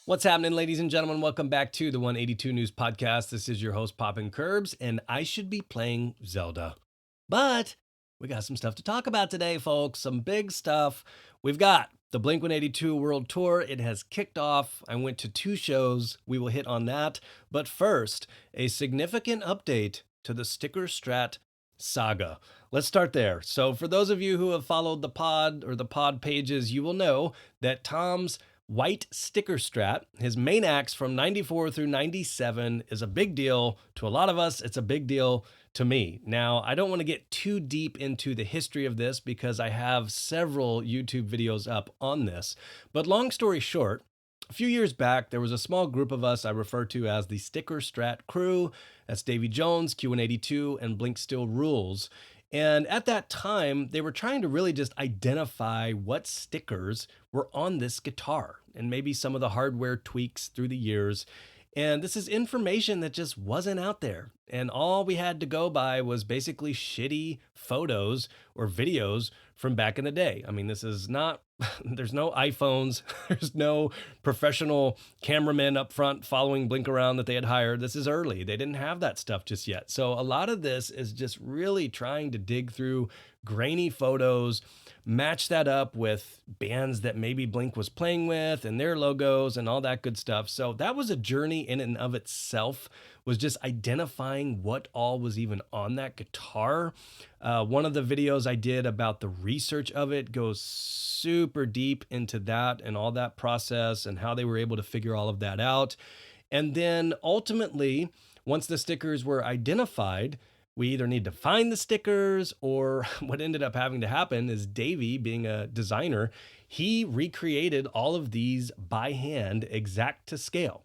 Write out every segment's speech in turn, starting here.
What's happening, ladies and gentlemen? Welcome back to the 182 News Podcast. This is your host, Poppin' Curbs, and I should be playing Zelda. But we got some stuff to talk about today, folks. Some big stuff. We've got the Blink-182 World Tour. It has kicked off. I went to 2 shows. We will hit on that. But first, a significant update to the Sticker Strat saga. Let's start there. So for those of you who have followed the pod or the pod pages, you will know that Tom's white sticker Strat, his main axe from 94 through 97, is a big deal to a lot of us. It's a big deal to me. Now, I don't want to get too deep into the history of this because I have several YouTube videos up on this. But long story short, a few years back, there was a small group of us I refer to as the Sticker Strat crew. That's Davy Jones, Q182, and Blink Still Rules. And at that time, they were trying to really just identify what stickers were on this guitar and maybe some of the hardware tweaks through the years. And this is information that just wasn't out there. And all we had to go by was basically shitty photos or videos from back in the day. I mean, this is not, there's no iPhones, there's no professional cameramen up front following Blink around that they had hired. This is early. They didn't have that stuff just yet. So a lot of this is just really trying to dig through grainy photos, match that up with bands that maybe Blink was playing with and their logos and all that good stuff. So that was a journey in and of itself, was just identifying what all was even on that guitar. One of the videos I did about the research of it goes super deep into that and all that process and how they were able to figure all of that out. And then ultimately, once the stickers were identified, we either need to find the stickers, or what ended up having to happen is Davey, being a designer, he recreated all of these by hand, exact to scale,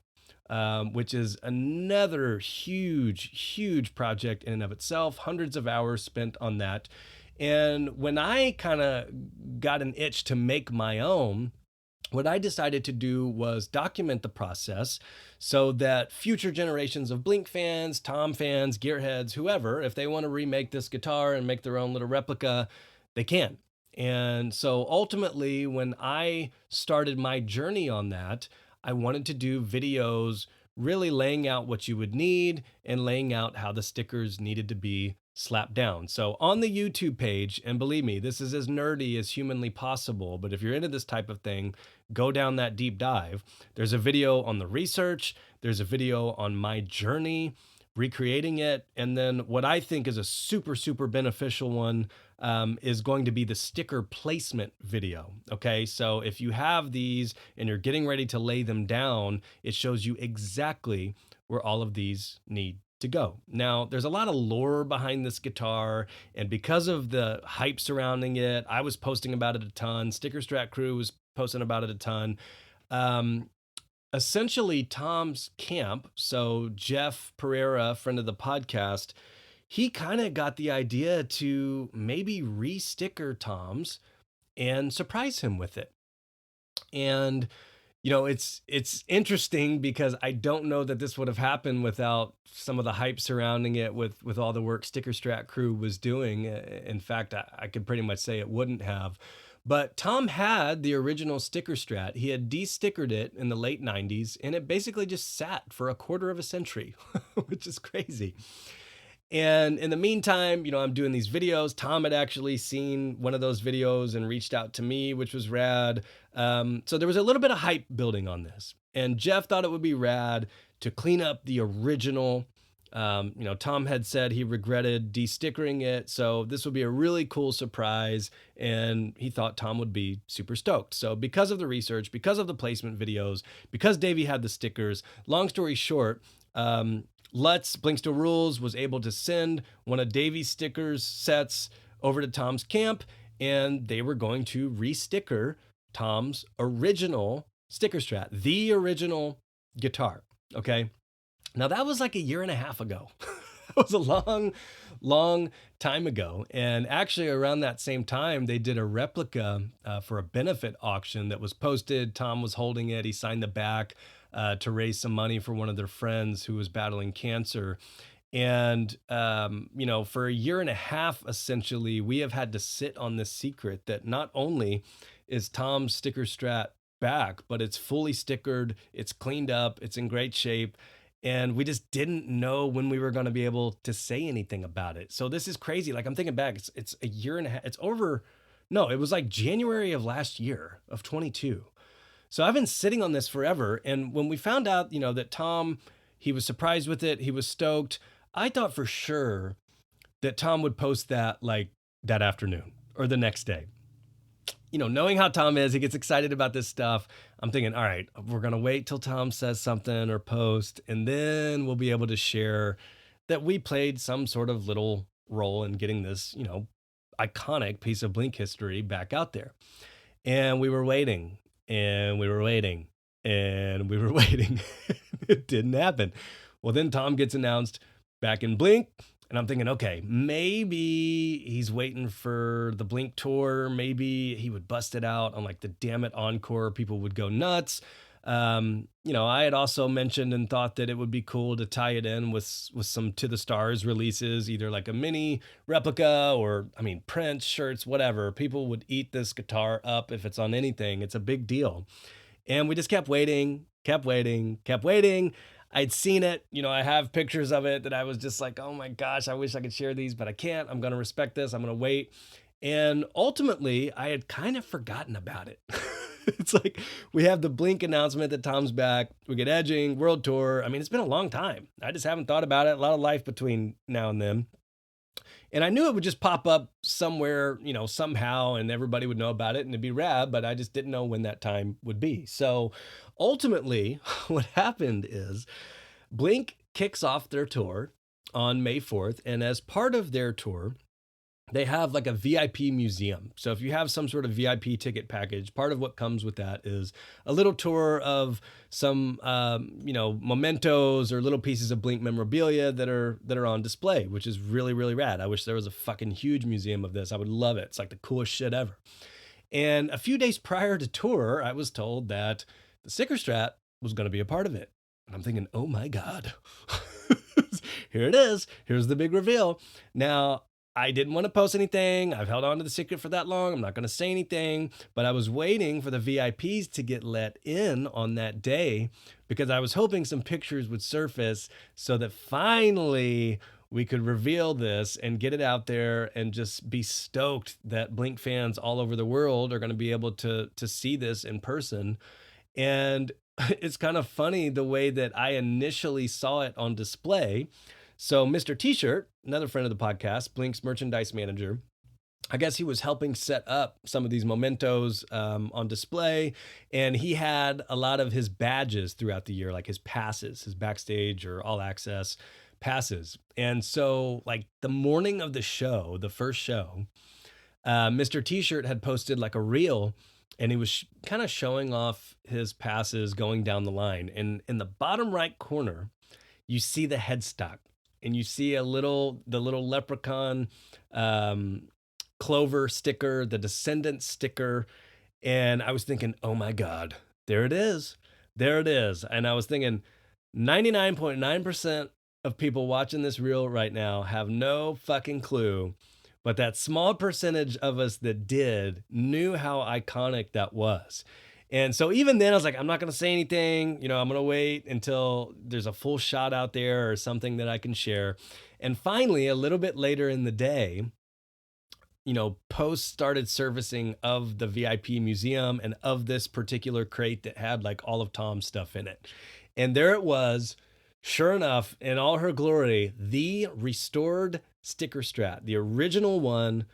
which is another huge project in and of itself. Hundreds of hours spent on that. And when I kind of got an itch to make my own, what I decided to do was document the process so that future generations of Blink fans, Tom fans, Gearheads, whoever, if they want to remake this guitar and make their own little replica, they can. And so ultimately, when I started my journey on that, I wanted to do videos really laying out what you would need and laying out how the stickers needed to be slapped down. So on the YouTube page, and believe me, this is as nerdy as humanly possible, but if you're into this type of thing, go down that deep dive. There's a video on the research, there's a video on my journey recreating it, and then what I think is a super beneficial one is going to be the sticker placement video. Okay, so if you have these and you're getting ready to lay them down, it shows you exactly where all of these need to go. Now, there's a lot of lore behind this guitar, and because of the hype surrounding it, I was posting about it a ton. Sticker Strat crew was posting about it a ton. Essentially, Tom's camp, so Jeff Pereira, friend of the podcast, he kind of got the idea to maybe re-sticker Tom's and surprise him with it. And you know, it's interesting because I don't know that this would have happened without some of the hype surrounding it with all the work Sticker Strat crew was doing. In fact, I could pretty much say it wouldn't have. But Tom had the original Sticker Strat. He had de-stickered it in the late 90s, and it basically just sat for a quarter of a century, which is crazy. And in the meantime, you know, I'm doing these videos. Tom had actually seen one of those videos and reached out to me, which was rad. So there was a little bit of hype building on this. And Jeff thought it would be rad to clean up the original. You know, Tom had said he regretted de-stickering it. So this would be a really cool surprise. And he thought Tom would be super stoked. So because of the research, because of the placement videos, because Davey had the stickers, long story short, Blink Still Rules was able to send one of Davey's stickers sets over to Tom's camp, and they were going to re-sticker Tom's original Sticker Strat, the original guitar. Okay. Now that was like a year and a half ago. It was a long time ago. And actually around that same time, they did a replica for a benefit auction that was posted. Tom was holding it. He signed the back. to raise some money for one of their friends who was battling cancer. And, for a year and a half, essentially, we have had to sit on this secret that not only is Tom's sticker strat back, but it's fully stickered, it's cleaned up, it's in great shape. And we just didn't know when we were going to be able to say anything about it. So this is crazy. Like I'm thinking back, it's a year and a half. It's over. No, it was like January of last year of 22. So I've been sitting on this forever. And when we found out, that Tom, he was surprised with it, he was stoked. I thought for sure that Tom would post that like that afternoon or the next day. Knowing how Tom is, he gets excited about this stuff. I'm thinking, all right, we're going to wait till Tom says something or post, and then we'll be able to share that we played some sort of little role in getting this, iconic piece of Blink history back out there. And we were waiting and we were waiting and we were waiting. It didn't happen. Well, then Tom gets announced back in Blink. And I'm thinking, okay, maybe he's waiting for the Blink tour. Maybe he would bust it out on like the Damn It Encore. People would go nuts. I had also mentioned and thought that it would be cool to tie it in with some To the Stars releases, either like a mini replica or, prints, shirts, whatever. People would eat this guitar up if it's on anything. It's a big deal. And we just kept waiting, kept waiting, kept waiting. I'd seen it, I have pictures of it that I was just like, oh my gosh, I wish I could share these, but I can't. I'm going to respect this. I'm going to wait. And ultimately, I had kind of forgotten about it. It's like we have the Blink announcement that Tom's back. We get Edging, World Tour. It's been a long time. I just haven't thought about it. A lot of life between now and then. And I knew it would just pop up somewhere, somehow, and everybody would know about it and it'd be rad, but I just didn't know when that time would be. So ultimately, what happened is Blink kicks off their tour on May 4th. And as part of their tour, they have like a VIP museum. So if you have some sort of VIP ticket package, part of what comes with that is a little tour of some, mementos or little pieces of Blink memorabilia that are on display, which is really, really rad. I wish there was a fucking huge museum of this. I would love it. It's like the coolest shit ever. And a few days prior to tour, I was told that the sticker strat was going to be a part of it. And I'm thinking, oh my God, here it is. Here's the big reveal. Now, I didn't want to post anything. I've held on to the secret for that long. I'm not going to say anything, but I was waiting for the VIPs to get let in on that day because I was hoping some pictures would surface so that finally we could reveal this and get it out there and just be stoked that Blink fans all over the world are going to be able to see this in person. And it's kind of funny the way that I initially saw it on display. So Mr. T-Shirt, another friend of the podcast, Blink's merchandise manager, I guess he was helping set up some of these mementos on display. And he had a lot of his badges throughout the year, like his passes, his backstage or all access passes. And so like the morning of the show, the first show, Mr. T-Shirt had posted like a reel and he was kind of showing off his passes going down the line. And in the bottom right corner, you see the headstock. And you see the little leprechaun Clover sticker, the Descendant sticker. And I was thinking, oh my God, there it is. There it is. And I was thinking 99.9% of people watching this reel right now have no fucking clue. But that small percentage of us that did knew how iconic that was. And so even then I was like, I'm not going to say anything, I'm going to wait until there's a full shot out there or something that I can share. And finally, a little bit later in the day, posts started surfacing of the VIP museum and of this particular crate that had like all of Tom's stuff in it. And there it was, sure enough, in all her glory, the restored sticker strat, the original one,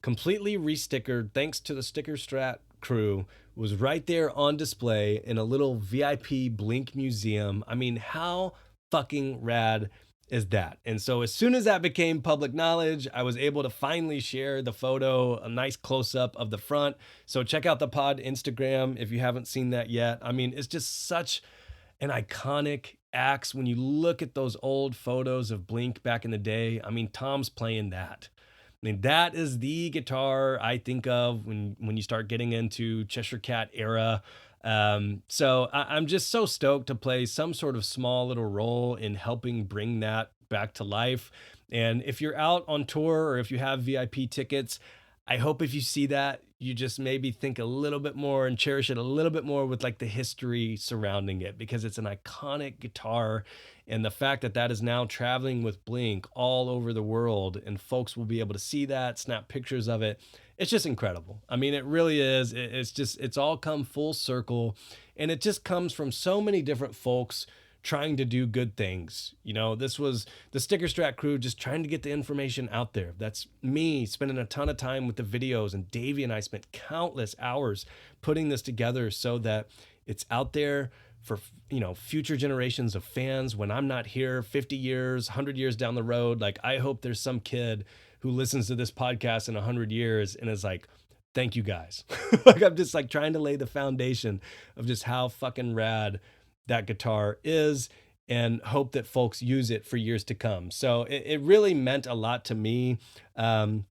completely restickered thanks to the sticker strat crew, was right there on display in a little VIP Blink museum. How fucking rad is that? And so as soon as that became public knowledge, I was able to finally share the photo, a nice close-up of the front. So check out the pod Instagram if you haven't seen that yet. It's just such an iconic axe when you look at those old photos of Blink back in the day. Tom's playing that. I mean, that is the guitar I think of when you start getting into Cheshire Cat era. So I'm just so stoked to play some sort of small little role in helping bring that back to life. And if you're out on tour or if you have VIP tickets, I hope if you see that, you just maybe think a little bit more and cherish it a little bit more with like the history surrounding it because it's an iconic guitar. And the fact that that is now traveling with Blink all over the world and folks will be able to see that, snap pictures of it. It's just incredible. I mean, it really is. It's just, it's all come full circle. And it just comes from so many different folks trying to do good things. You know, this was the Sticker Strat crew just trying to get the information out there. That's me spending a ton of time with the videos, and Davey and I spent countless hours putting this together so that it's out there for, you know, future generations of fans when I'm not here 50 years, 100 years down the road. Like, I hope there's some kid who listens to this podcast in 100 years and is like, thank you guys. Like, I'm just like trying to lay the foundation of just how fucking rad that guitar is and hope that folks use it for years to come. So it really meant a lot to me. And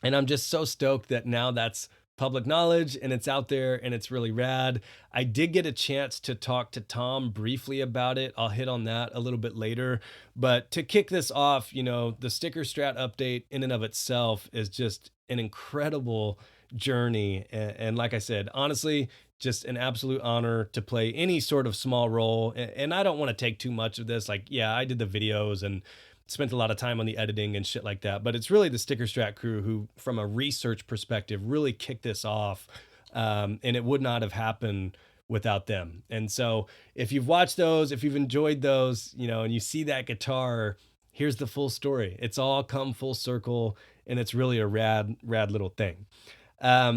I'm just so stoked that now that's public knowledge and it's out there and it's really rad. I did get a chance to talk to Tom briefly about it. I'll hit on that a little bit later. But to kick this off, you know, the Sticker Strat update in and of itself is just an incredible journey. And like I said, honestly, just an absolute honor to play any sort of small role. And I don't want to take too much of this. Like, yeah, I did the videos and spent a lot of time on the editing and shit like that. But it's really the Sticker Strat crew who, from a research perspective, really kicked this off. And it would not have happened without them. And so if you've watched those, if you've enjoyed those, you know, and you see that guitar, here's the full story. It's all come full circle and it's really a rad little thing.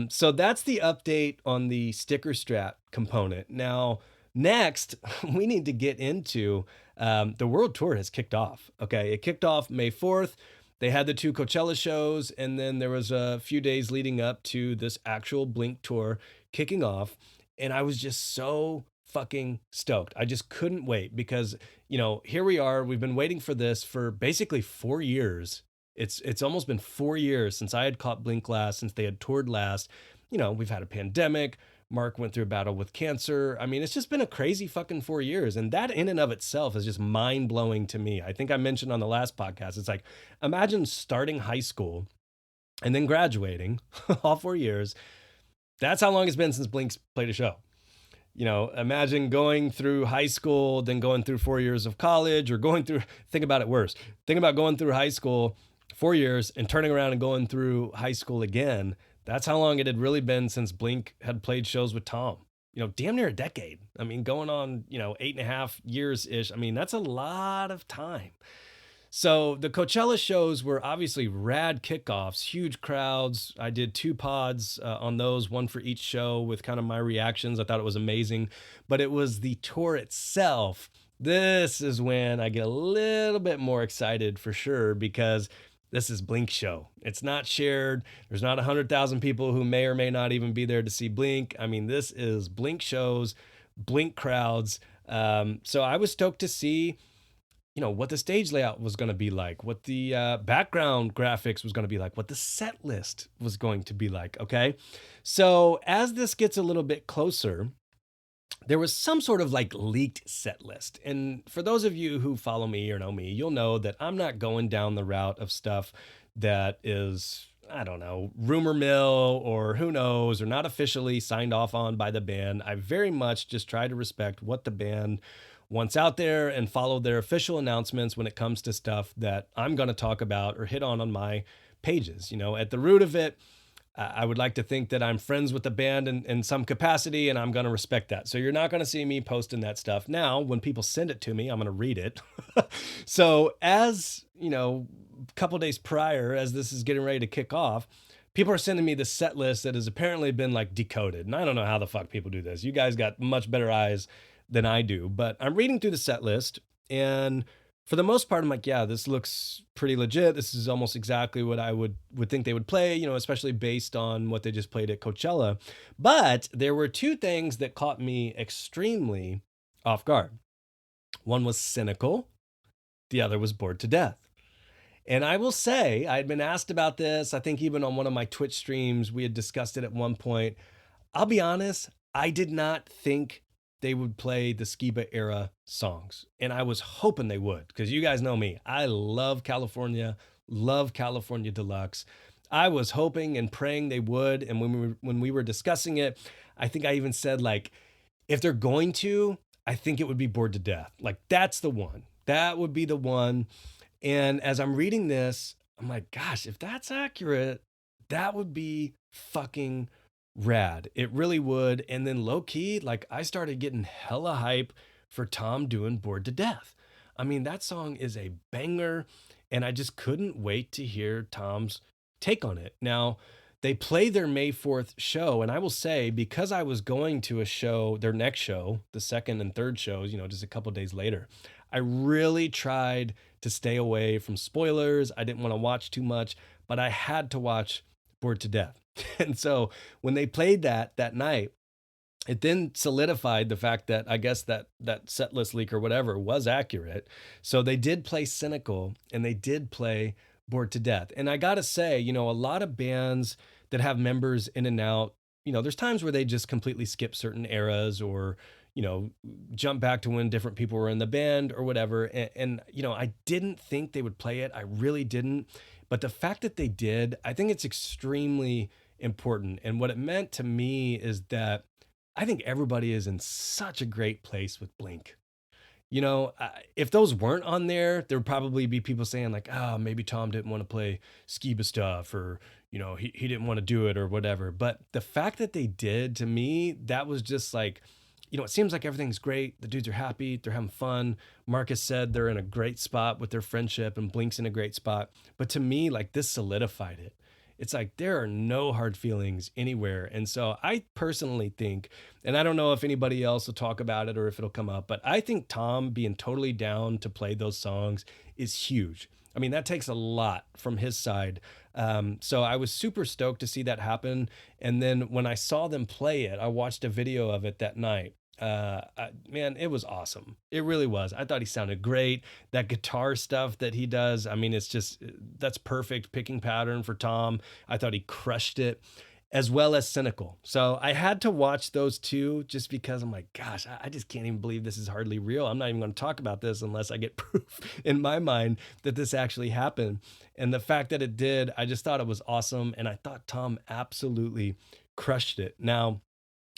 So that's the update on the Sticker Strat component. Now, next, we need to get into the world tour has kicked off. Okay, it kicked off May 4th. They had the 2 Coachella shows, and then there was a few days leading up to this actual Blink tour kicking off. And I was just so fucking stoked. I just couldn't wait because, you know, here we are. We've been waiting for this for basically 4 years. It's almost been 4 years since I had caught Blink last, since they had toured last. You know, we've had a pandemic. Mark went through a battle with cancer. I mean, it's just been a crazy fucking 4 years. And that in and of itself is just mind blowing to me. I think I mentioned on the last podcast, it's like, imagine starting high school and then graduating all 4 years. That's how long it's been since Blink's played a show. You know, imagine going through high school, then going through 4 years of college, or going through, think about it worse. Think about going through high school 4 years and turning around and going through high school again. That's how long it had really been since Blink had played shows with Tom. You know, damn near a decade. I mean, going on, you know, 8.5 years ish. I mean, that's a lot of time. So the Coachella shows were obviously rad kickoffs, huge crowds. I did 2 pods on those, one for each show with kind of my reactions. I thought it was amazing, but it was the tour itself. This is when I get a little bit more excited for sure, because this is Blink show. It's not shared. There's not 100,000 people who may or may not even be there to see Blink. I mean, this is Blink shows, Blink crowds. So I was stoked to see, you know, what the stage layout was going to be like, what the background graphics was going to be like, what the set list was going to be like. Okay. So as this gets a little bit closer, there was some sort of like leaked set list. And for those of you who follow me or know me, you'll know that I'm not going down the route of stuff that is, I don't know, rumor mill or who knows, or not officially signed off on by the band. I very much just try to respect what the band wants out there and follow their official announcements when it comes to stuff that I'm going to talk about or hit on my pages. You know, at the root of it, I would like to think that I'm friends with the band in some capacity, and I'm going to respect that. So you're not going to see me posting that stuff. Now, when people send it to me, I'm going to read it. So as, you know, a couple days prior, as this is getting ready to kick off, people are sending me the set list that has apparently been like decoded. And I don't know how the fuck people do this. You guys got much better eyes than I do, but I'm reading through the set list, and for the most part, I'm like, yeah, this looks pretty legit. This is almost exactly what I would think they would play, you know, especially based on what they just played at Coachella. But there were 2 things that caught me extremely off guard. One was cynical. The other was bored to death. And I will say, I had been asked about this. I think even on one of my Twitch streams, we had discussed it at one point. I'll be honest, I did not think they would play the Skiba era songs. And I was hoping they would, because you guys know me. I love California Deluxe. I was hoping and praying they would. And when we were discussing it, I think I even said, like, if they're going to, I think it would be Bored to Death. Like, that's the one. That would be the one. And as I'm reading this, I'm like, gosh, if that's accurate, that would be fucking rad. It really would. And then low key, like, I started getting hella hype for Tom doing Bored to Death. I mean, that song is a banger, and I just couldn't wait to hear Tom's take on it. Now, they play their May 4th show, and I will say, because I was going to a show, their next show, the second and third shows, just a couple days later, I really tried to stay away from spoilers. I didn't want to watch too much, but I had to watch Bored to Death. And so when they played that night, it then solidified the fact that I guess that set list leak or whatever was accurate. So they did play Cynical, and they did play Bored to Death. And I gotta say, a lot of bands that have members in and out, there's times where they just completely skip certain eras, or jump back to when different people were in the band or whatever. And I didn't think they would play it. I really didn't. But the fact that they did, I think it's extremely important. And what it meant to me is that I think everybody is in such a great place with Blink. If those weren't on there, there would probably be people saying, like, oh, maybe Tom didn't want to play Skiba stuff, or, he didn't want to do it or whatever. But the fact that they did, to me, that was just like, it seems like everything's great. The dudes are happy. They're having fun. Marcus said they're in a great spot with their friendship, and Blink's in a great spot. But to me, like, this solidified it. It's like there are no hard feelings anywhere. And so I personally think, and I don't know if anybody else will talk about it or if it'll come up, but I think Tom being totally down to play those songs is huge. I mean, that takes a lot from his side. So I was super stoked to see that happen. And then when I saw them play it, I watched a video of it that night. Man, it was awesome. It really was. I thought he sounded great. That guitar stuff that he does, I mean, it's just, that's perfect picking pattern for Tom. I thought he crushed it, as well as Cynical. So I had to watch those two just because I'm like, gosh, I just can't even believe this is hardly real. I'm not even going to talk about this unless I get proof in my mind that this actually happened. And the fact that it did, I just thought it was awesome. And I thought Tom absolutely crushed it. Now,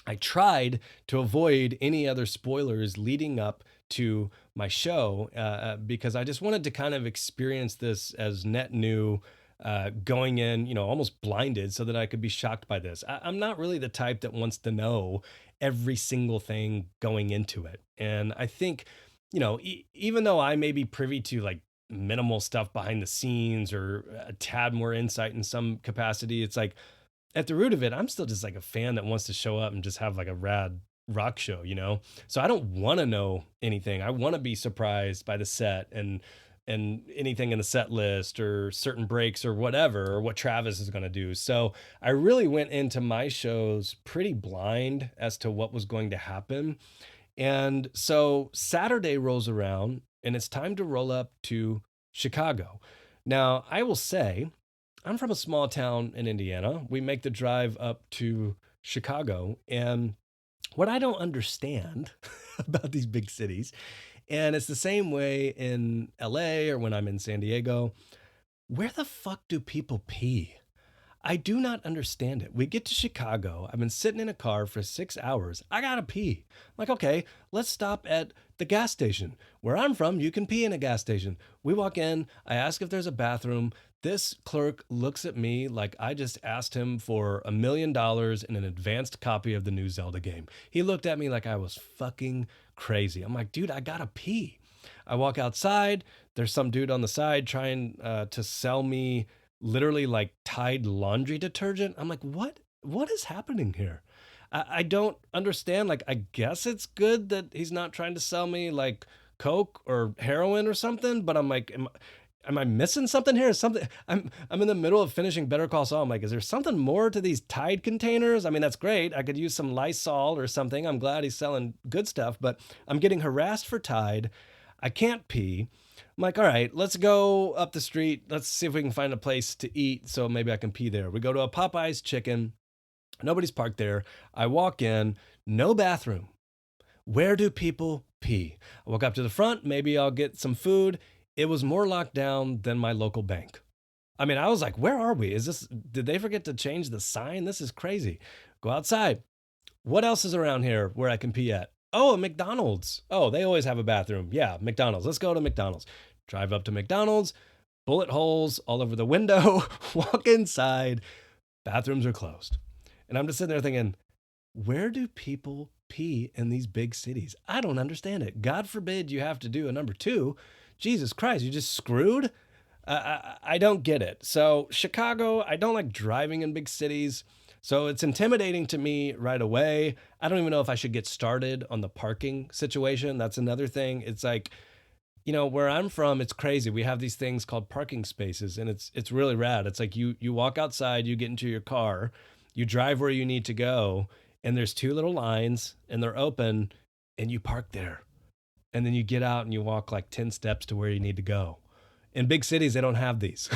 I tried to avoid any other spoilers leading up to my show, because I just wanted to kind of experience this as net new, going in, almost blinded, so that I could be shocked by this. I'm not really the type that wants to know every single thing going into it. And I think, even though I may be privy to, like, minimal stuff behind the scenes or a tad more insight in some capacity, it's like, at the root of it, I'm still just like a fan that wants to show up and just have like a rad rock show, So I don't want to know anything. I want to be surprised by the set and anything in the set list or certain breaks or whatever, or what Travis is going to do. So I really went into my shows pretty blind as to what was going to happen. And so Saturday rolls around, and it's time to roll up to Chicago. Now, I will say, I'm from a small town in Indiana. We make the drive up to Chicago. And what I don't understand about these big cities, and it's the same way in LA or when I'm in San Diego, where the fuck do people pee? I do not understand it. We get to Chicago. I've been sitting in a car for 6 hours. I gotta pee. I'm like, okay, let's stop at the gas station. Where I'm from, you can pee in a gas station. We walk in. I ask if there's a bathroom. This clerk looks at me like I just asked him for $1 million in an advanced copy of the new Zelda game. He looked at me like I was fucking crazy. I'm like, dude, I gotta pee. I walk outside. There's some dude on the side trying to sell me literally like Tide laundry detergent. I'm like, what is happening here? I don't understand. Like, I guess it's good that he's not trying to sell me like coke or heroin or something, but I'm like, am I missing something here? Something I'm in the middle of finishing Better Call Saul. I'm like, is there something more to these Tide containers? I mean, that's great. I could use some Lysol or something. I'm glad he's selling good stuff, but I'm getting harassed for Tide. I can't pee. I'm like, all right, let's go up the street. Let's see if we can find a place to eat so maybe I can pee there. We go to a Popeye's Chicken. Nobody's parked there. I walk in, no bathroom. Where do people pee? I walk up to the front. Maybe I'll get some food. It was more locked down than my local bank. I mean, I was like, where are we? Did they forget to change the sign? This is crazy. Go outside. What else is around here where I can pee at? Oh, a McDonald's. Oh, they always have a bathroom. Yeah, McDonald's. Let's go to McDonald's. Drive up to McDonald's, bullet holes all over the window, walk inside, bathrooms are closed. And I'm just sitting there thinking, where do people pee in these big cities? I don't understand it. God forbid you have to do a number two. Jesus Christ, you just screwed? I don't get it. So, Chicago, I don't like driving in big cities. So, it's intimidating to me right away. I don't even know if I should get started on the parking situation. That's another thing. It's like, where I'm from, it's crazy. We have these things called parking spaces, and it's really rad. It's like you walk outside, you get into your car, you drive where you need to go, and there's two little lines, and they're open, and you park there. And then you get out and you walk like 10 steps to where you need to go. In big cities, they don't have these.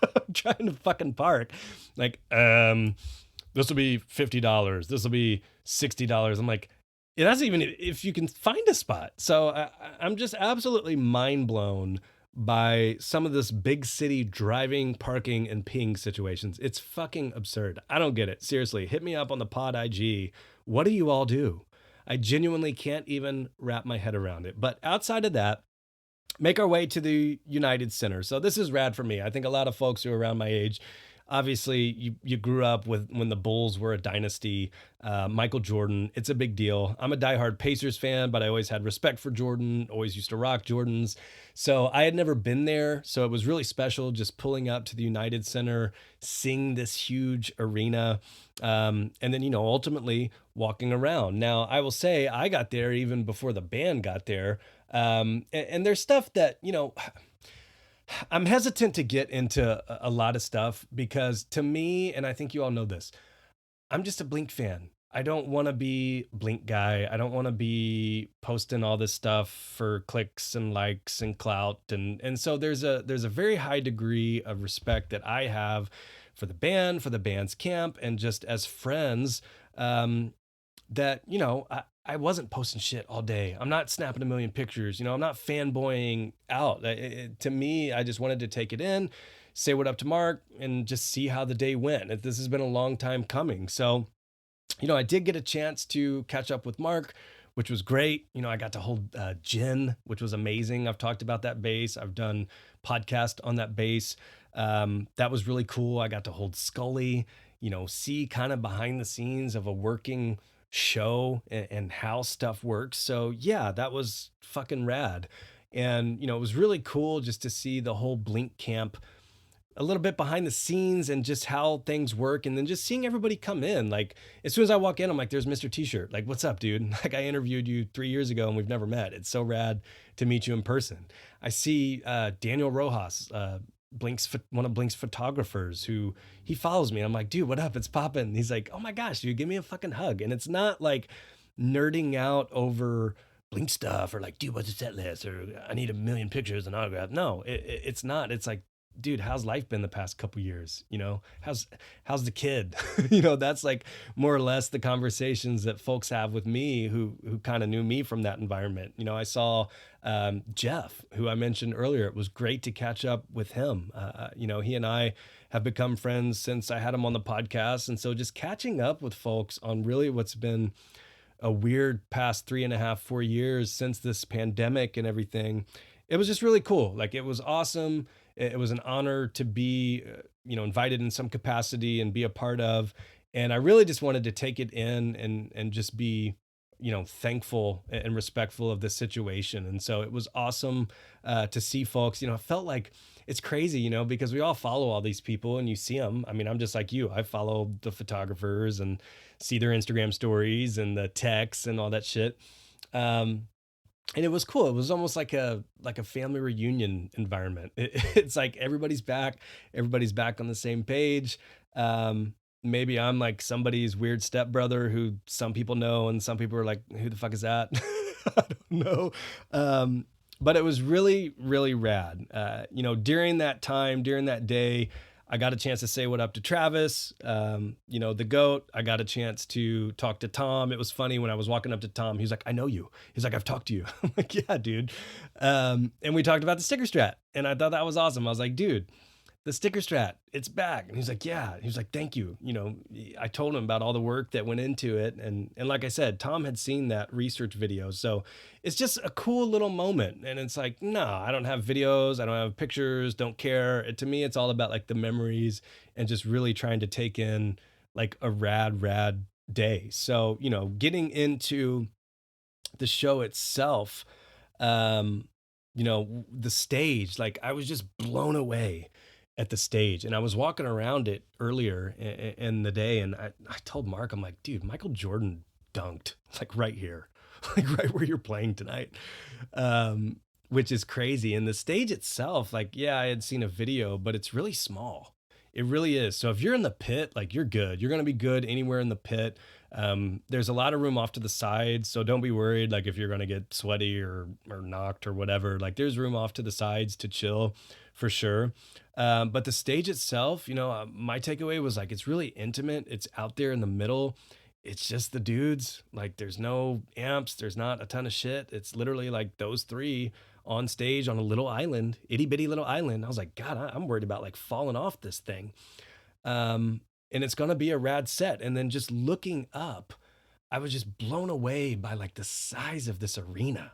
I'm trying to fucking park. Like, this will be $50. This will be $60. I'm like, it doesn't even if you can find a spot. So I'm just absolutely mind blown by some of this big city driving, parking, and peeing situations. It's fucking absurd. I don't get it. Seriously, hit me up on the pod IG. What do you all do? I genuinely can't even wrap my head around it. But outside of that, make our way to the United Center. So this is rad for me. I think a lot of folks who are around my age, obviously you grew up with when the Bulls were a dynasty. Michael Jordan, it's a big deal. I'm a diehard Pacers fan, but I always had respect for Jordan, always used to rock Jordans. So I had never been there. So it was really special just pulling up to the United Center, seeing this huge arena, and then, ultimately walking around. Now, I will say I got there even before the band got there. And there's stuff that, I'm hesitant to get into a lot of stuff because to me, and I think you all know this, I'm just a Blink fan. I don't want to be Blink guy. I don't want to be posting all this stuff for clicks and likes and clout. And so there's a very high degree of respect that I have for the band, for the band's camp, and just as friends, that, I wasn't posting shit all day. I'm not snapping a million pictures. I'm not fanboying out. To me, I just wanted to take it in, say what up to Mark, and just see how the day went. This has been a long time coming. So, I did get a chance to catch up with Mark, which was great. I got to hold Jen, which was amazing. I've talked about that bass. I've done podcast on that bass. That was really cool. I got to hold Scully, see kind of behind the scenes of a working show and how stuff works. So yeah, that was fucking rad. And, it was really cool just to see the whole Blink camp a little bit behind the scenes and just how things work. And then just seeing everybody come in. Like, as soon as I walk in, I'm like, there's Mr. T-shirt. Like, what's up, dude? Like, I interviewed you 3 years ago and we've never met. It's so rad to meet you in person. I see Daniel Rojas, one of Blink's photographers, who he follows me. I'm like, dude, what up? It's popping. He's like, oh my gosh, dude, give me a fucking hug. And it's not like nerding out over Blink stuff or like, dude, what's the set list? Or I need a million pictures and autograph. No, it's not. It's like, dude, how's life been the past couple years? How's the kid? That's like more or less the conversations that folks have with me who kind of knew me from that environment. I saw Jeff, who I mentioned earlier. It was great to catch up with him. He and I have become friends since I had him on the podcast. And so just catching up with folks on really what's been a weird past 3.5, 4 years since this pandemic and everything, it was just really cool. Like, it was awesome. It was an honor to be, invited in some capacity and be a part of. And I really just wanted to take it in and just be, thankful and respectful of the situation. And so it was awesome to see folks. It felt like it's crazy, because we all follow all these people and you see them. I mean, I'm just like you. I follow the photographers and see their Instagram stories and the texts and all that shit. And it was cool. It was almost like a family reunion environment. It's like everybody's back on the same page. Maybe I'm like somebody's weird stepbrother who some people know, and some people are like, "Who the fuck is that?" I don't know. But it was really, really rad. During that time, during that day, I got a chance to say what up to Travis, the goat. I got a chance to talk to Tom. It was funny when I was walking up to Tom. He's like, "I know you." He's like, "I've talked to you." I'm like, "Yeah, dude." And we talked about the sticker strat, and I thought that was awesome. I was like, "Dude, the sticker strat, it's back." And he's like, "Yeah." He was like, "Thank you." I told him about all the work that went into it. And like I said, Tom had seen that research video. So it's just a cool little moment. And it's like, no, I don't have videos. I don't have pictures. Don't care. To me, it's all about like the memories and just really trying to take in like a rad day. So, getting into the show itself, the stage, like I was just blown away at the stage. And I was walking around it earlier in the day, and I told Mark, I'm like, "Dude, Michael Jordan dunked like right here, like right where you're playing tonight." Um, which is crazy. And the stage itself, like, yeah, I had seen a video, but it's really small. It really is. So if you're in the pit, like you're good. You're gonna be good anywhere in the pit. There's a lot of room off to the sides, so don't be worried. Like if you're gonna get sweaty or knocked or whatever, like there's room off to the sides to chill, for sure. But the stage itself, my takeaway was like it's really intimate. It's out there in the middle. It's just the dudes. Like there's no amps. There's not a ton of shit. It's literally like those three on stage on a little island, itty bitty little island. I was like, God, I'm worried about like falling off this thing. And it's gonna be a rad set. And then just looking up, I was just blown away by like the size of this arena.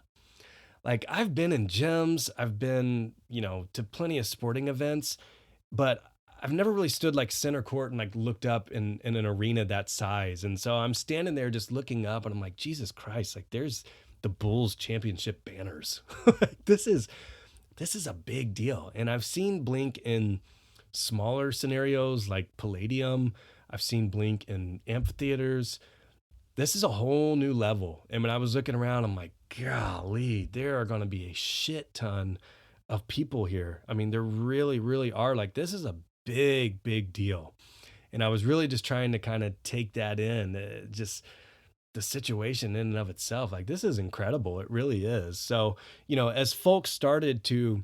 Like I've been in gyms, I've been, to plenty of sporting events, but I've never really stood like center court and like looked up in an arena that size. And so I'm standing there just looking up and I'm like, Jesus Christ, like there's the Bulls championship banners. Like, this is a big deal. And I've seen Blink in smaller scenarios like Palladium. I've seen Blink in amphitheaters. This is a whole new level. And when I was looking around, I'm like, golly, there are going to be a shit ton of people here. I mean, there really, really are. Like, this is a big deal. And I was really just trying to kind of take that in, just the situation in and of itself. Like, this is incredible. It really is. So, as folks started to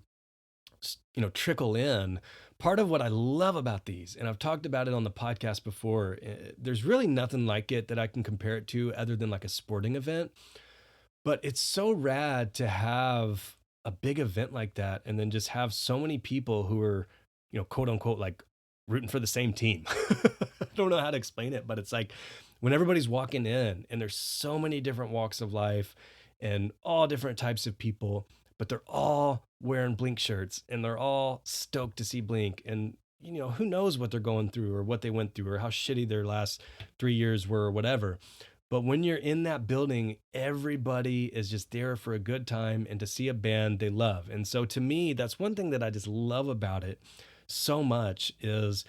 trickle in, part of what I love about these, and I've talked about it on the podcast before, there's really nothing like it that I can compare it to other than like a sporting event. But it's so rad to have a big event like that and then just have so many people who are, quote unquote, like rooting for the same team. I don't know how to explain it, but it's like when everybody's walking in and there's so many different walks of life and all different types of people, but they're all wearing Blink shirts and they're all stoked to see Blink. And, who knows what they're going through or what they went through or how shitty their last 3 years were or whatever. But when you're in that building, everybody is just there for a good time and to see a band they love. And so to me, that's one thing that I just love about it so much is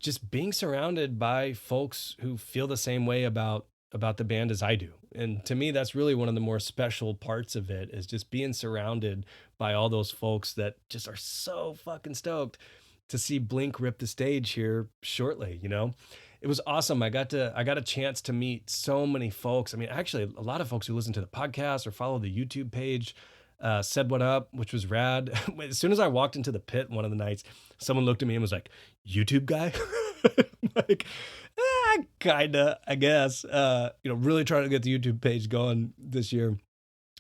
just being surrounded by folks who feel the same way about the band as I do. And to me, that's really one of the more special parts of it is just being surrounded by all those folks that just are so fucking stoked to see Blink rip the stage here shortly. It was awesome. I got a chance to meet so many folks. I mean, actually, a lot of folks who listen to the podcast or follow the YouTube page said what up, which was rad. As soon as I walked into the pit one of the nights, someone looked at me and was like, "YouTube guy?" Like, kinda, I guess. Really trying to get the YouTube page going this year.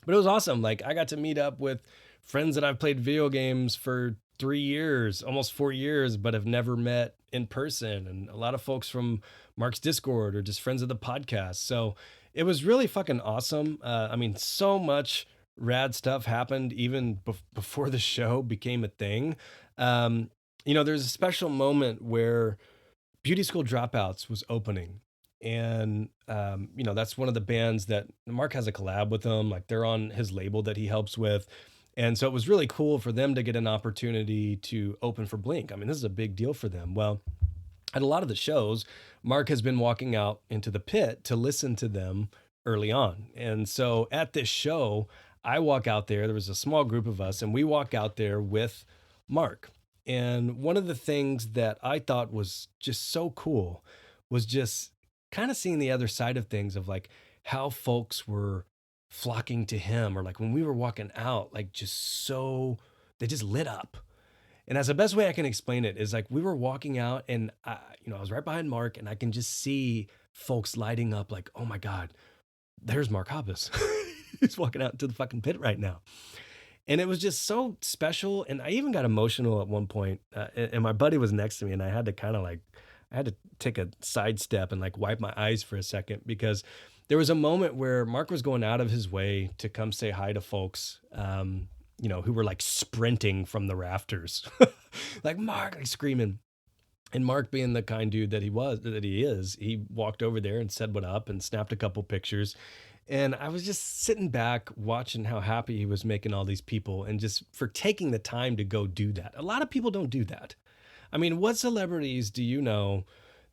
But it was awesome. Like, I got to meet up with friends that I've played video games for 3 years, almost 4 years, but have never met in person. And a lot of folks from Mark's Discord or just friends of the podcast. So it was really fucking awesome. I mean, so much rad stuff happened even before the show became a thing. There's a special moment where Beauty School Dropouts was opening. And, that's one of the bands that Mark has a collab with them. Like they're on his label that he helps with. And so it was really cool for them to get an opportunity to open for Blink. I mean, this is a big deal for them. Well, at a lot of the shows, Mark has been walking out into the pit to listen to them early on. And so at this show, I walk out there was a small group of us, and we walk out there with Mark. And one of the things that I thought was just so cool was just kind of seeing the other side of things of like how folks were flocking to him, or like when we were walking out, like just so they just lit up. And as the best way I can explain it is like we were walking out and I was right behind Mark and I can just see folks lighting up like, oh my God, there's Mark Hoppus. He's walking out into the fucking pit right now. And it was just so special. And I even got emotional at one point, and my buddy was next to me and I had to kind of like, I had to take a sidestep and like wipe my eyes for a second because there was a moment where Mark was going out of his way to come say hi to folks, who were like sprinting from the rafters, like Mark, like screaming. And Mark, being the kind dude that he is, he walked over there and said what up and snapped a couple pictures. And I was just sitting back watching how happy he was making all these people and just for taking the time to go do that. A lot of people don't do that. I mean, what celebrities do you know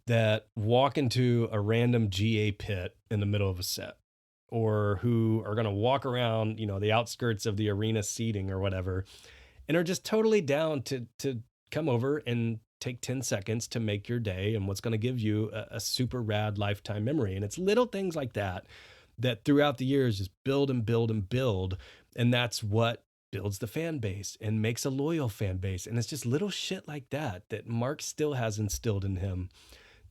that walk into a random GA pit in the middle of a set? Or who are going to walk around, the outskirts of the arena seating or whatever, and are just totally down to come over and take 10 seconds to make your day and what's going to give you a super rad lifetime memory. And it's little things like that that throughout the years just build and build and build. And that's what builds the fan base and makes a loyal fan base. And it's just little shit like that that Mark still has instilled in him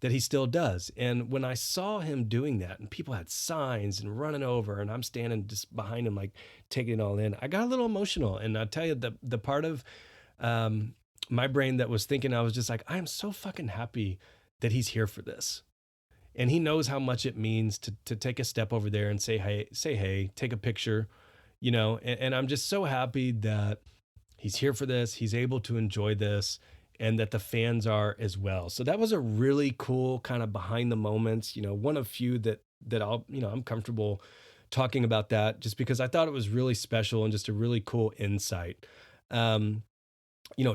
that he still does. And when I saw him doing that and people had signs and running over and I'm standing just behind him, like taking it all in, I got a little emotional. And I tell you, the part of my brain that was thinking, I was just like, I am so fucking happy that he's here for this. And he knows how much it means to take a step over there and say hey, take a picture, and I'm just so happy that he's here for this. He's able to enjoy this and that the fans are as well. So that was a really cool kind of behind the moments, one of few that I'm comfortable talking about that just because I thought it was really special and just a really cool insight.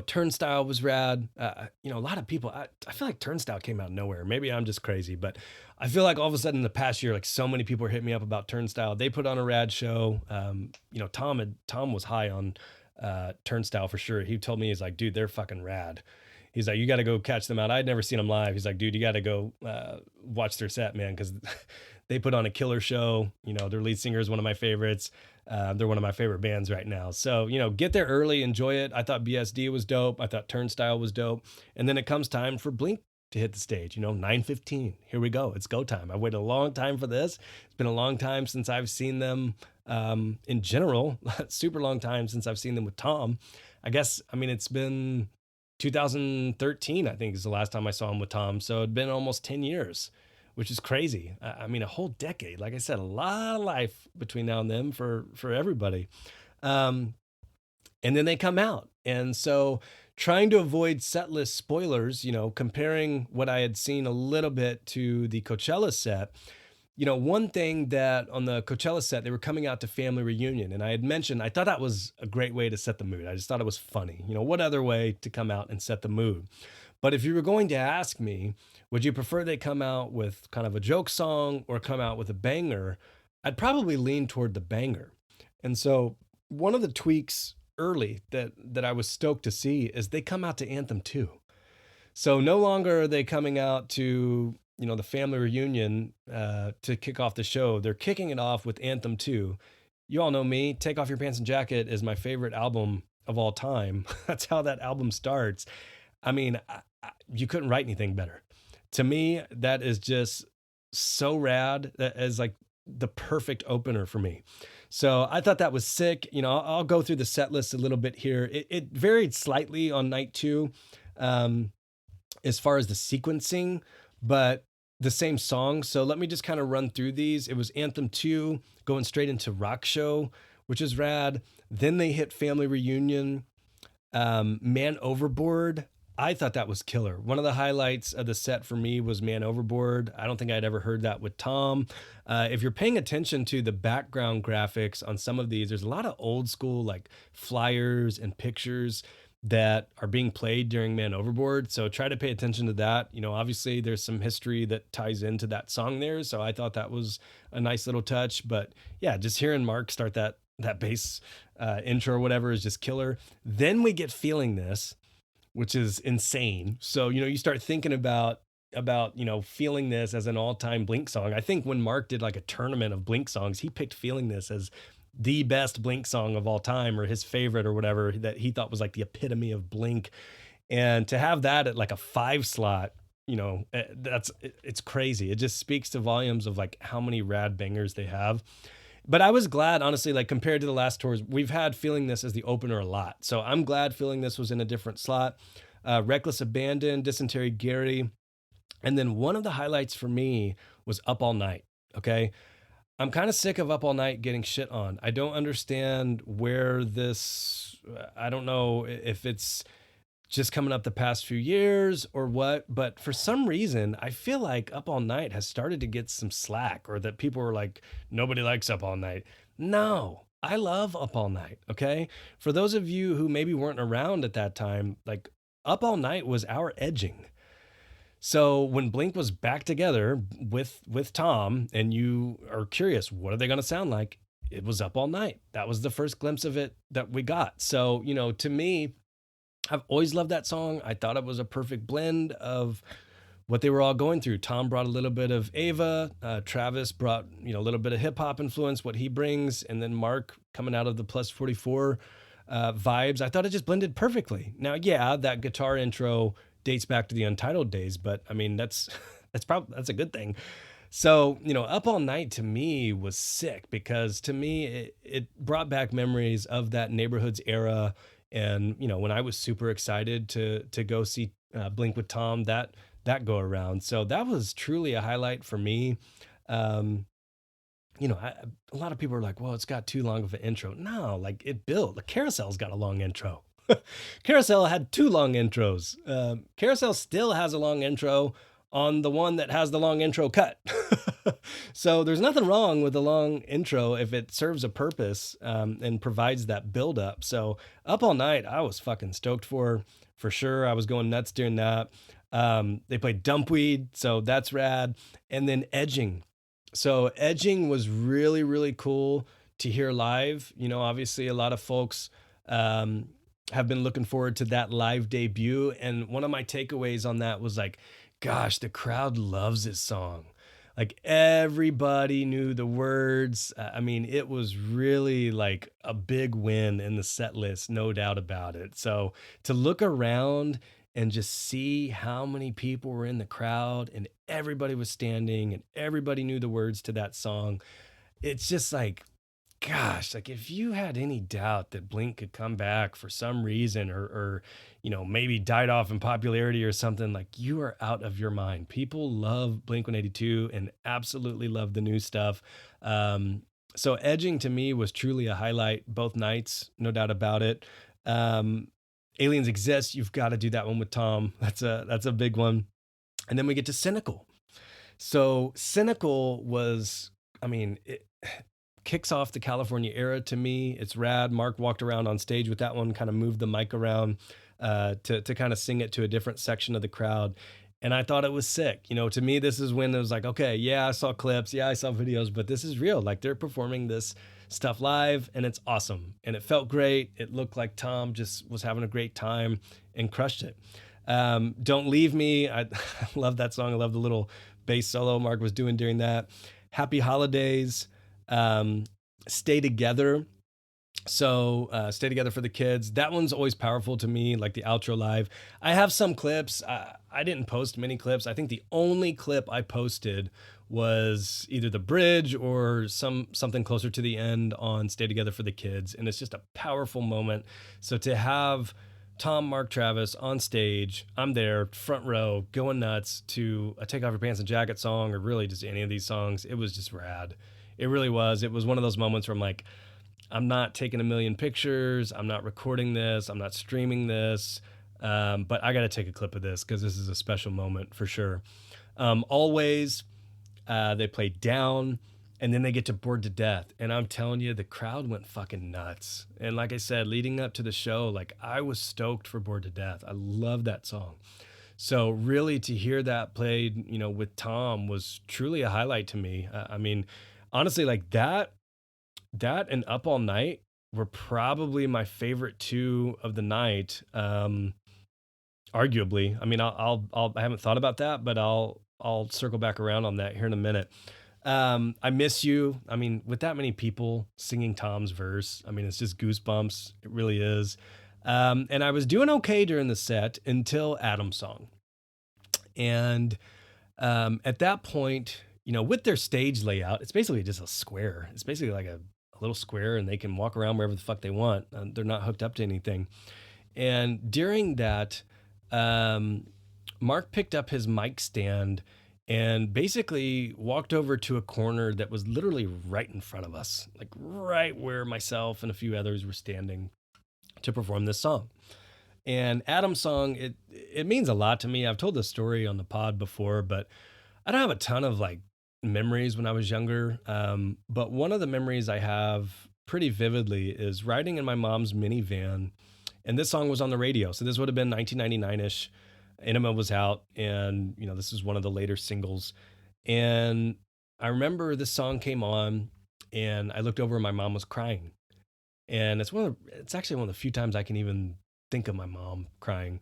Turnstile was rad. A lot of people, I feel like Turnstile came out of nowhere. Maybe I'm just crazy, but I feel like all of a sudden in the past year, like so many people are hitting me up about Turnstile. They put on a rad show. Tom was high on Turnstile for sure. He told me, he's like, dude, they're fucking rad. He's like, you got to go catch them out. I'd never seen them live. He's like, dude, you got to go watch their set, man, because they put on a killer show. Their lead singer is one of my favorites. They're one of my favorite bands right now. So, get there early, enjoy it. I thought BSD was dope. I thought Turnstile was dope. And then it comes time for Blink to hit the stage, 9:15. Here we go. It's go time. I waited a long time for this. It's been a long time since I've seen them in general, super long time since I've seen them with Tom. It's been 2013, I think is the last time I saw him with Tom. So it'd been almost 10 years, which is crazy. A whole decade. Like I said, a lot of life between now and then for everybody. And then they come out. And so trying to avoid set list spoilers, comparing what I had seen a little bit to the Coachella set, one thing that on the Coachella set, they were coming out to Family Reunion. And I had mentioned, I thought that was a great way to set the mood. I just thought it was funny. What other way to come out and set the mood? But if you were going to ask me, would you prefer they come out with kind of a joke song or come out with a banger? I'd probably lean toward the banger. And so one of the tweaks early that I was stoked to see is they come out to Anthem 2. So no longer are they coming out to, the Family Reunion to kick off the show. They're kicking it off with Anthem 2. You all know me. Take Off Your Pants and Jacket is my favorite album of all time. That's how that album starts. You couldn't write anything better. To me, that is just so rad. That is like the perfect opener for me. So I thought that was sick. I'll go through the set list a little bit here. It varied slightly on night 2 as far as the sequencing, but the same song. So let me just kind of run through these. It was Anthem 2 going straight into Rock Show, which is rad. Then they hit Family Reunion, Man Overboard. I thought that was killer. One of the highlights of the set for me was Man Overboard. I don't think I'd ever heard that with Tom. If you're paying attention to the background graphics on some of these, there's a lot of old school like flyers and pictures that are being played during Man Overboard. So try to pay attention to that. Obviously there's some history that ties into that song there. So I thought that was a nice little touch. But yeah, just hearing Mark start that bass intro or whatever is just killer. Then we get Feeling This, which is insane. So, you start thinking about about, Feeling This as an all-time Blink song. I think when Mark did like a tournament of Blink songs, he picked Feeling This as the best Blink song of all time, or his favorite, or whatever, that he thought was like the epitome of Blink. And to have that at like a 5 slot, it's crazy. It just speaks to volumes of like how many rad bangers they have. But I was glad, honestly, like compared to the last tours, we've had Feeling This as the opener a lot. So I'm glad Feeling This was in a different slot. Reckless Abandon, Dysentery Gary. And then one of the highlights for me was Up All Night. Okay. I'm kind of sick of Up All Night getting shit on. I don't understand where this, I don't know if it's just coming up the past few years or what, but for some reason, I feel like Up All Night has started to get some slack, or that people are like, nobody likes Up All Night. No, I love Up All Night. Okay. For those of you who maybe weren't around at that time, like Up All Night was our edging. So when Blink was back together with Tom, and you are curious, what are they going to sound like? It was Up All Night. That was the first glimpse of it that we got. So, to me, I've always loved that song. I thought it was a perfect blend of what they were all going through. Tom brought a little bit of Ava, Travis brought, a little bit of hip hop influence, what he brings, and then Mark coming out of the plus 44 vibes. I thought it just blended perfectly. Now, yeah, that guitar intro dates back to the Untitled days, but I mean, that's that's a good thing. So, Up All Night to me was sick, because to me it brought back memories of that Neighborhoods era. And, when I was super excited to go see Blink with Tom, that go around. So that was truly a highlight for me. Um, a lot of people are like, well, it's got too long of an intro. No, like it built. The Carousel's got a long intro. Carousel had 2 long intros. Carousel still has a long intro on the one that has the long intro cut. So there's nothing wrong with the long intro if it serves a purpose, and provides that build up. So Up All Night, I was fucking stoked for sure. I was going nuts during that. They played Dumpweed, so that's rad. And then Edging. So Edging was really, really cool to hear live. Obviously a lot of folks have been looking forward to that live debut. And one of my takeaways on that was like, gosh, the crowd loves this song. Like everybody knew the words. I mean, it was really like a big win in the set list, no doubt about it. So to look around and just see how many people were in the crowd, and everybody was standing and everybody knew the words to that song, it's just like, gosh, like if you had any doubt that Blink could come back for some reason, or maybe died off in popularity or something, like you are out of your mind. People love Blink 182 and absolutely love the new stuff. So Edging to me was truly a highlight both nights, no doubt about it. Um, Aliens Exist, you've got to do that one with Tom. That's a big one. And then we get to Cynical. So Cynical was, I mean, it kicks off the California era to me. It's rad. Mark walked around on stage with that one, kind of moved the mic around to kind of sing it to a different section of the crowd. And I thought it was sick. To me, this is when it was like, okay, yeah, I saw clips, yeah, I saw videos, but this is real. Like they're performing this stuff live, and it's awesome. And it felt great. It looked like Tom just was having a great time and crushed it. Don't Leave Me. I love that song. I love the little bass solo Mark was doing during that. Happy Holidays. Stay Together. So Stay Together for the Kids. That one's always powerful to me, like the outro live. I have some clips. I didn't post many clips. I think the only clip I posted was either the bridge or something closer to the end on Stay Together for the Kids. And it's just a powerful moment. So to have Tom, Mark, Travis on stage, I'm there, front row, going nuts to a Take Off Your Pants and Jacket song, or really just any of these songs. It was just rad. It really was. It was one of those moments where I'm like, I'm not taking a million pictures. I'm not recording this. I'm not streaming this. But I got to take a clip of this because this is a special moment for sure. Always, they play Down, and then they get to Bored to Death. And I'm telling you, the crowd went fucking nuts. And like I said, leading up to the show, like I was stoked for Bored to Death. I love that song. So really to hear that played, with Tom was truly a highlight to me. I mean, honestly, like that and Up All Night were probably my favorite 2 of the night. Arguably. I mean, I haven't thought about that, but I'll circle back around on that here in a minute. I Miss You. I mean, with that many people singing Tom's verse, I mean, it's just goosebumps. It really is. And I was doing okay during the set until Adam's song. And at that point, with their stage layout, it's basically just a square. It's basically like a little square, and they can walk around wherever the fuck they want. They're not hooked up to anything. And during that, um, Mark picked up his mic stand and basically walked over to a corner that was literally right in front of us, like right where myself and a few others were standing to perform this song. And Adam's song, it means a lot to me. I've told this story on the pod before, but I don't have a ton of like memories when I was younger. But one of the memories I have pretty vividly is riding in my mom's minivan, and this song was on the radio. So this would have been 1999 ish. Enema was out, and this is one of the later singles. And I remember this song came on, and I looked over, and my mom was crying. And it's actually one of the few times I can even think of my mom crying.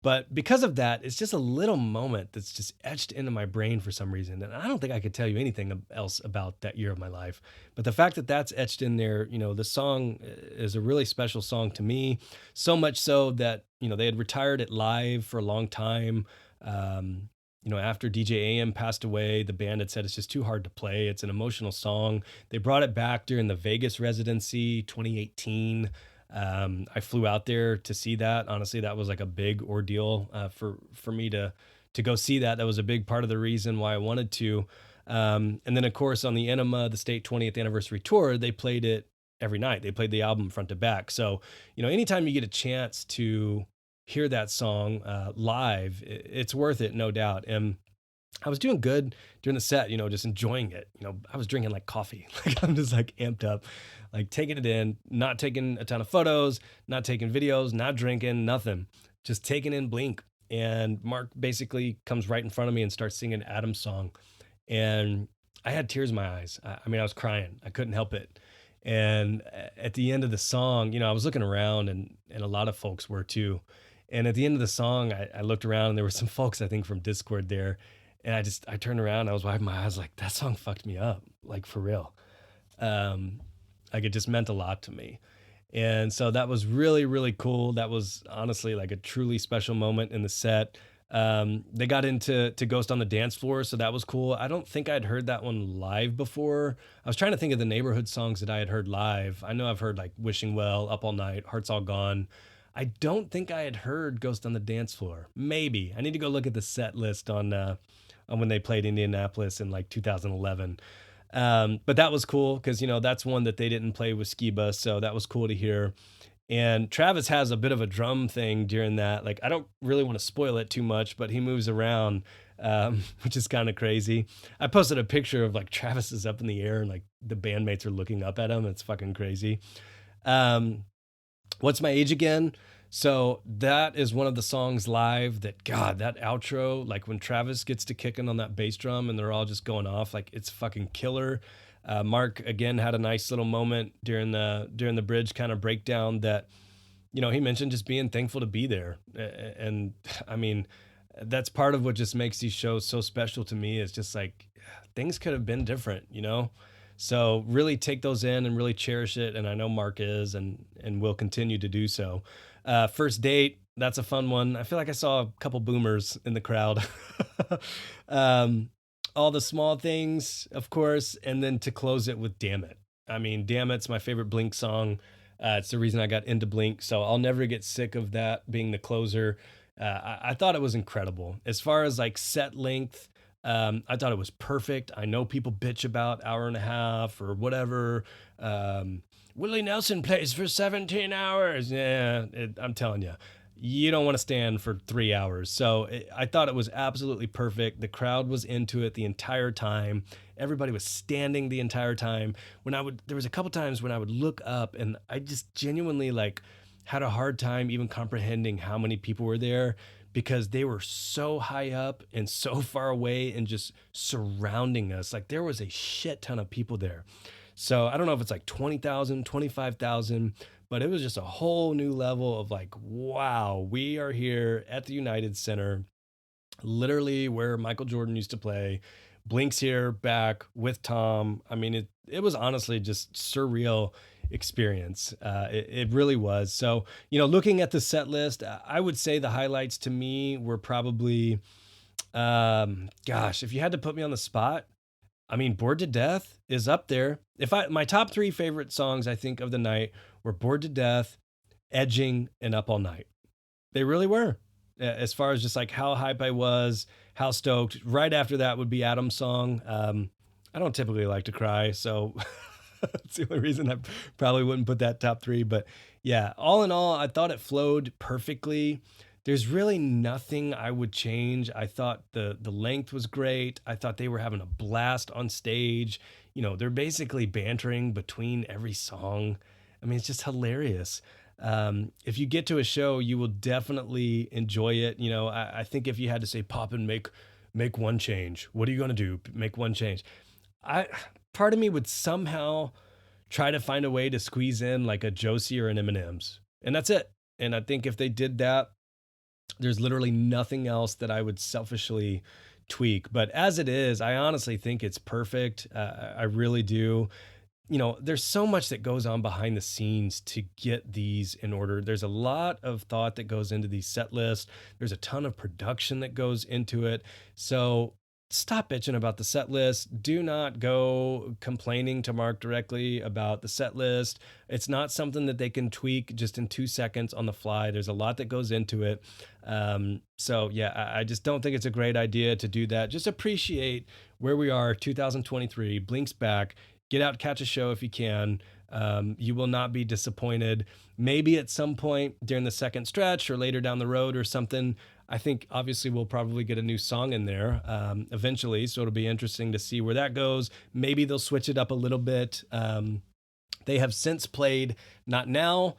But because of that, it's just a little moment that's just etched into my brain for some reason. And I don't think I could tell you anything else about that year of my life. But the fact that that's etched in there, the song is a really special song to me. So much so that, they had retired it live for a long time. After DJ AM passed away, the band had said it's just too hard to play. It's an emotional song. They brought it back during the Vegas residency 2018. I flew out there to see that. Honestly, that was like a big ordeal for me to go see that. That was a big part of the reason why I wanted to. And then, of course, on the Enema, the State 20th anniversary tour, they played it every night. They played the album front to back. So, anytime you get a chance to hear that song live, it's worth it, no doubt. And I was doing good during the set, just enjoying it. I was drinking like coffee. Like I'm just like amped up, like taking it in, not taking a ton of photos, not taking videos, not drinking, nothing. Just taking in Blink. And Mark basically comes right in front of me and starts singing Adam's song. And I had tears in my eyes. I mean, I was crying. I couldn't help it. And at the end of the song, I was looking around, and a lot of folks were too. And at the end of the song, I looked around, and there were some folks, I think, from Discord there. And I turned around, and I was wiping my eyes like, that song fucked me up, like for real. Um, like it just meant a lot to me. And so that was really, really cool. That was honestly like a truly special moment in the set. They got into Ghost on the Dance Floor, so that was cool. I don't think I'd heard that one live before. I was trying to think of the neighborhood songs that I had heard live. I know I've heard like Wishing Well, Up All Night, Hearts All Gone. I don't think I had heard Ghost on the Dance Floor. Maybe. I need to go look at the set list on when they played Indianapolis in like 2011. But that was cool because, that's one that they didn't play with Skiba. So that was cool to hear. And Travis has a bit of a drum thing during that. Like, I don't really want to spoil it too much, but he moves around, which is kind of crazy. I posted a picture of like Travis is up in the air and like the bandmates are looking up at him. It's fucking crazy. Um, What's My Age Again? So that is one of the songs live that, God, that outro, like when Travis gets to kicking on that bass drum and they're all just going off, like it's fucking killer. Mark again had a nice little moment during the bridge kind of breakdown that, he mentioned just being thankful to be there. And I mean, that's part of what just makes these shows so special to me is just like things could have been different. So really take those in and really cherish it. And I know Mark is and will continue to do so. First Date, that's a fun one. I feel like I saw a couple boomers in the crowd. All the Small Things, of course. And then to close it with Damn It. I mean, Damn It's my favorite Blink song. It's the reason I got into Blink. So I'll never get sick of that being the closer. I thought it was incredible. As far as like set length, I thought it was perfect. I know people bitch about hour and a half or whatever. Willie Nelson plays for 17 hours. Yeah, I'm telling you, you don't want to stand for 3 hours. So I thought it was absolutely perfect. The crowd was into it the entire time. Everybody was standing the entire time. There was a couple times when I would look up and I just genuinely like had a hard time even comprehending how many people were there because they were so high up and so far away and just surrounding us. Like there was a shit ton of people there. So I don't know if it's like 20,000, 25,000, but it was just a whole new level of like, wow, we are here at the United Center, literally where Michael Jordan used to play. Blink's here back with Tom. I mean, it was honestly just surreal experience. It really was. So, looking at the set list, I would say the highlights to me were probably, gosh, if you had to put me on the spot, I mean, Bored to Death is up there. If I My top three favorite songs I think of the night were Bored to Death, Edging, and Up All Night. They really were. As far as just like how hype I was, how stoked. Right after that would be Adam's song. I don't typically like to cry, so that's the only reason I probably wouldn't put that top three. But yeah, all in all, I thought it flowed perfectly. There's really nothing I would change. I thought the length was great. I thought they were having a blast on stage. They're basically bantering between every song. I mean, it's just hilarious. If you get to a show, you will definitely enjoy it. I think if you had to say pop and make one change, what are you gonna do? Make one change. I Part of me would somehow try to find a way to squeeze in like a Josie or an M&M's, and that's it. And I think if they did that, there's literally nothing else that I would selfishly tweak. But as it is, I honestly think it's perfect. I really do. There's so much that goes on behind the scenes to get these in order. There's a lot of thought that goes into these set lists. There's a ton of production that goes into it. So stop bitching about the set list. Do not go complaining to Mark directly about the set list. It's not something that they can tweak just in 2 seconds on the fly. There's a lot that goes into it. So yeah, I just don't think it's a great idea to do that. Just appreciate where we are, 2023, Blink's back. Get out, catch a show if you can. You will not be disappointed. Maybe at some point during the second stretch or later down the road or something. I think obviously we'll probably get a new song in there eventually. So it'll be interesting to see where that goes. Maybe they'll switch it up a little bit. They have since played Not Now,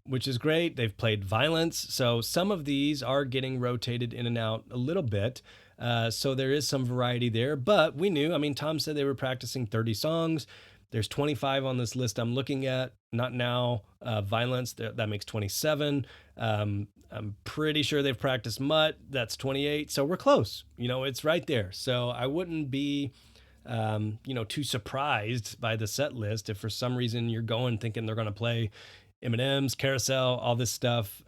which is great. They've played Violence. So some of these are getting rotated in and out a little bit. So there is some variety there, but we knew, I mean, Tom said they were practicing 30 songs. There's 25 on this list I'm looking at. Not Now, Violence, that makes 27. I'm pretty sure they've practiced Mutt. That's 28. So we're close. It's right there. So I wouldn't be, too surprised by the set list if for some reason you're going thinking they're going to play M&M's, Carousel, all this stuff.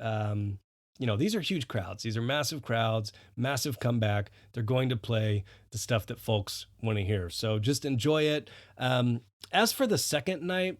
These are huge crowds. These are massive crowds, massive comeback. They're going to play the stuff that folks want to hear. So just enjoy it. As for the second night,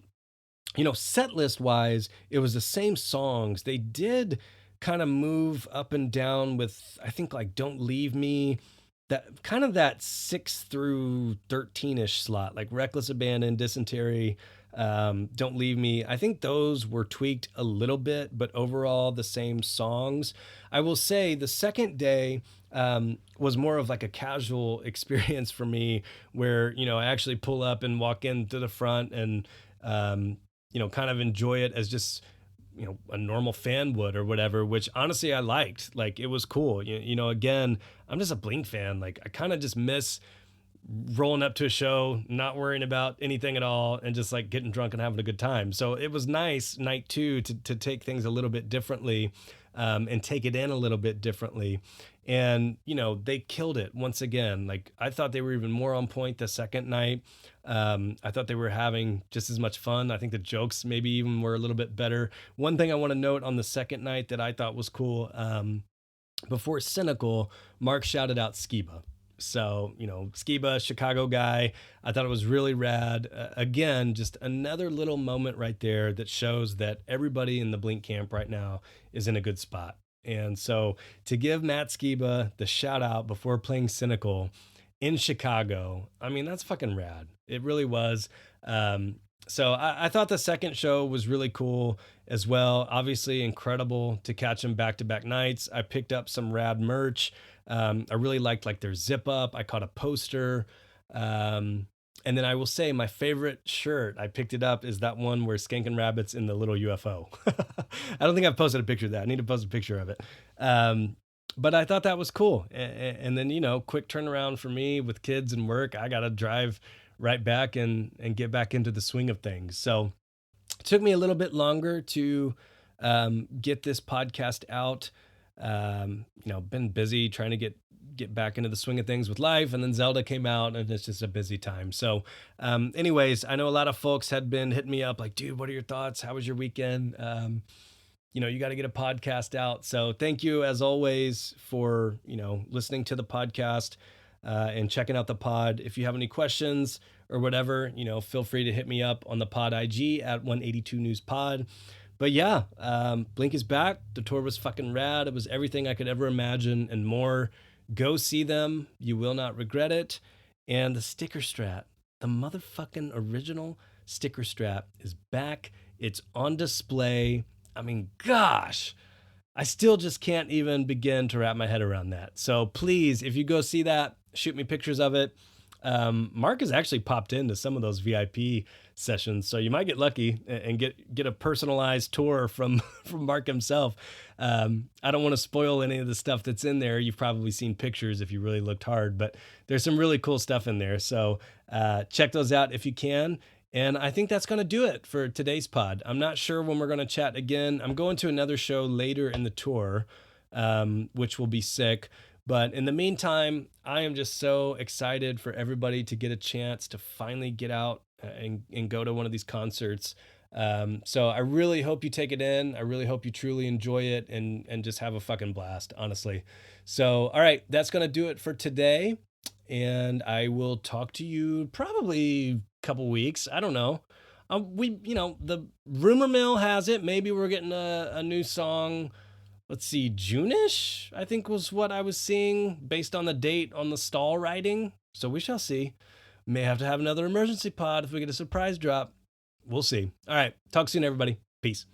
set list wise, it was the same songs. They did kind of move up and down with, I think, like Don't Leave Me, that kind of that 6 through 13-ish slot, like Reckless Abandon, Dysentery, Don't Leave Me. I think those were tweaked a little bit, but overall the same songs. I will say the second day was more of like a casual experience for me where, I actually pull up and walk into the front and, kind of enjoy it as just, a normal fan would or whatever, which honestly I liked. Like it was cool. Again, I'm just a Blink fan. Like I kind of just miss rolling up to a show, not worrying about anything at all, and just like getting drunk and having a good time. So it was nice night two to take things a little bit differently, and take it in a little bit differently. And, they killed it once again. Like I thought they were even more on point the second night. I thought they were having just as much fun. I think the jokes maybe even were a little bit better. One thing I want to note on the second night that I thought was cool, before Cynical, Mark shouted out Skiba. So, Skiba, Chicago guy, I thought it was really rad. Again, just another little moment right there that shows that everybody in the Blink camp right now is in a good spot. And so to give Matt Skiba the shout out before playing Cynical in Chicago, I mean, that's fucking rad. It really was. So I thought the second show was really cool as well. Obviously incredible to catch them back-to-back nights. I picked up some rad merch. I really liked like their zip up. I caught a poster. And then I will say my favorite shirt, I picked it up, is that one where Skankin' Rabbit's in the little UFO. I don't think I've posted a picture of that. I need to post a picture of it. But I thought that was cool. And then, quick turnaround for me with kids and work. I got to drive right back and get back into the swing of things. So it took me a little bit longer to get this podcast out. Been busy trying to get back into the swing of things with life, and then Zelda came out, and it's just a busy time. So anyways, I know a lot of folks had been hitting me up like, dude, what are your thoughts? How was your weekend? You got to get a podcast out. So thank you as always for, listening to the podcast and checking out the pod. If you have any questions or whatever, feel free to hit me up on the pod IG at 182 News Pod. But yeah, Blink is back. The tour was fucking rad. It was everything I could ever imagine and more. Go see them. You will not regret it. And the sticker Strat, the motherfucking original sticker Strat is back. It's on display. I mean, gosh, I still just can't even begin to wrap my head around that. So please, if you go see that, shoot me pictures of it. Mark has actually popped into some of those VIP sessions, so you might get lucky and get a personalized tour from Mark himself. I don't want to spoil any of the stuff that's in there. You've probably seen pictures if you really looked hard, but there's some really cool stuff in there. So check those out if you can. And I think that's going to do it for today's pod. I'm not sure when we're going to chat again. I'm going to another show later in the tour, which will be sick. But in the meantime, I am just so excited for everybody to get a chance to finally get out and go to one of these concerts. So I really hope you take it in. I really hope you truly enjoy it and just have a fucking blast, honestly. So, all right, that's going to do it for today. And I will talk to you probably a couple weeks. I don't know. The rumor mill has it. Maybe we're getting a new song. Let's see, June-ish, I think was what I was seeing based on the date on the stall writing. So we shall see. May have to have another emergency pod if we get a surprise drop. We'll see. All right. Talk soon, everybody. Peace.